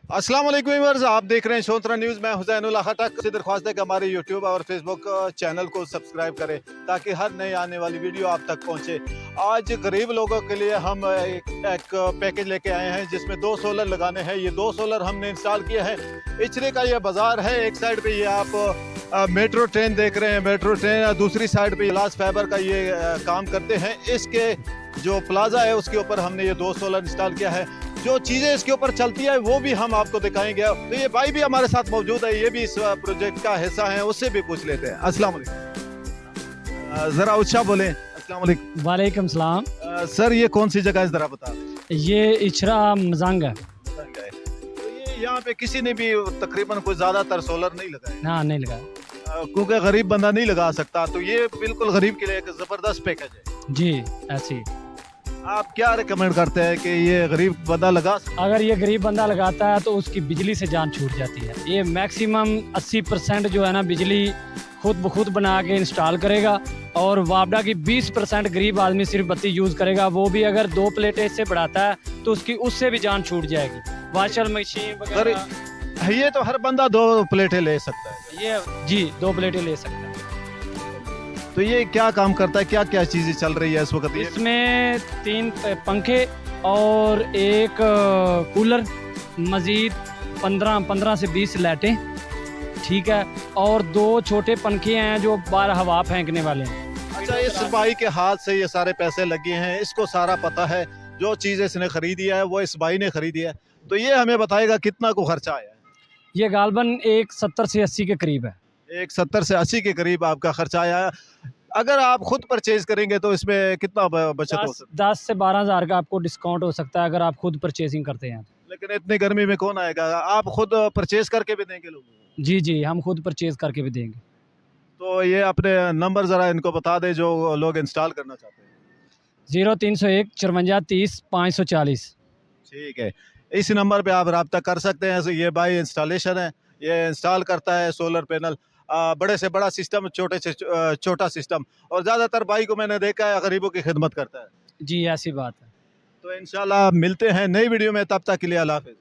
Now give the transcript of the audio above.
अस्सलाम वालेकुम व्यूअर्स, आप देख रहे हैं शोत्रा न्यूज़। मैं हुसैनुल खटक से दरख्वास्त है कि हमारे यूट्यूब और फेसबुक चैनल को सब्सक्राइब करें ताकि हर नई आने वाली वीडियो आप तक पहुंचे। आज गरीब लोगों के लिए हम एक पैकेज लेके आए हैं जिसमें 2 सोलर लगाने हैं। ये 2 सोलर हमने इंस्टॉल किए हैं। इचरे का ये बाज़ार है, एक साइड पे ये आप मेट्रो ट्रेन देख रहे हैं, मेट्रो ट्रेन, दूसरी साइड पे ग्लास फाइबर का ये काम करते हैं। इसके जो प्लाजा है उसके ऊपर हमने ये 2 सोलर इंस्टॉल किया है। जो चीज़ें इसके ऊपर चलती है वो भी हम आपको दिखाएंगे। तो ये भाई भी हमारे साथ मौजूद है, ये भी इस प्रोजेक्ट का हिस्सा है, उससे भी पूछ लेते हैं। अस्सलाम वालेकुम, जरा ऊंचा बोलें। अस्सलाम वालेकुम। वालेकुम सलाम। सर ये कौन सी जगह है, जरा बता दें। ये इचरा मजांग है। तो ये यहाँ पे किसी ने भी तकरीबन कोई ज्यादातर सोलर नहीं लगाए। हाँ, नहीं लगा। क्योंकि गरीब बंदा नहीं लगा सकता, तो ये बिल्कुल गरीब के लिए एक जबरदस्त पैकेज है। जी ऐसी। आप क्या रिकमेंड करते हैं कि ये गरीब बंदा लगा सकता? अगर ये गरीब बंदा लगाता है तो उसकी बिजली से जान छूट जाती है। ये मैक्सिमम 80% जो है ना बिजली खुद ब खुद बना के इंस्टॉल करेगा, और वापडा की 20% गरीब आदमी सिर्फ बत्ती यूज़ करेगा। वो भी अगर 2 प्लेटें इससे बढ़ाता है तो उसकी उससे भी जान छूट जाएगी। वॉशर मशीन वगैरह, ये तो हर बंदा 2 प्लेटें ले सकता है। ये जी 2 प्लेटें ले सकता है। तो ये क्या काम करता है, क्या क्या चीजें चल रही है इस वक्त? इसमें 3 पंखे और एक कूलर, मज़ीद 15 से 20 लाइटें, ठीक है, और 2 छोटे पंखे हैं जो बाहर हवा फेंकने वाले हैं। अच्छा, इस भाई के हाथ से ये सारे पैसे लगे हैं, इसको सारा पता है। जो चीज़ इसने खरीदी है वो इस भाई ने खरीदी है। तो ये हमें बताएगा कितना को खर्चा आया है। ये गालबन एक 70 से 80 के करीब है। एक 70 से 80 के करीब आपका खर्चा आया है। अगर आप खुद परचेज करेंगे तो इसमें कितना बचत हो सकता 10 से 12 हज़ार का आपको डिस्काउंट हो सकता है अगर आप खुद परचेजिंग करते हैं। लेकिन इतनी गर्मी में कौन आएगा? आप खुद परचेज करके भी देंगे लोगों को? जी जी, हम खुद परचेज करके भी देंगे। तो ये अपने नंबर ज़रा इनको बता दें जो लोग इंस्टॉल करना चाहते हैं। 0301 54 30 540। ठीक है, इस नंबर पे आप रब्ता कर सकते हैं। ये भाई इंस्टॉलेशन है, ये इंस्टॉल करता है सोलर पैनल, बड़े से बड़ा सिस्टम, छोटे से छोटा सिस्टम, और ज़्यादातर भाई को मैंने देखा है गरीबों की खिदमत करता है। जी ऐसी बात है। तो इंशाल्लाह मिलते हैं नई वीडियो में, तब तक के लिए अल्लाह हाफ़िज़।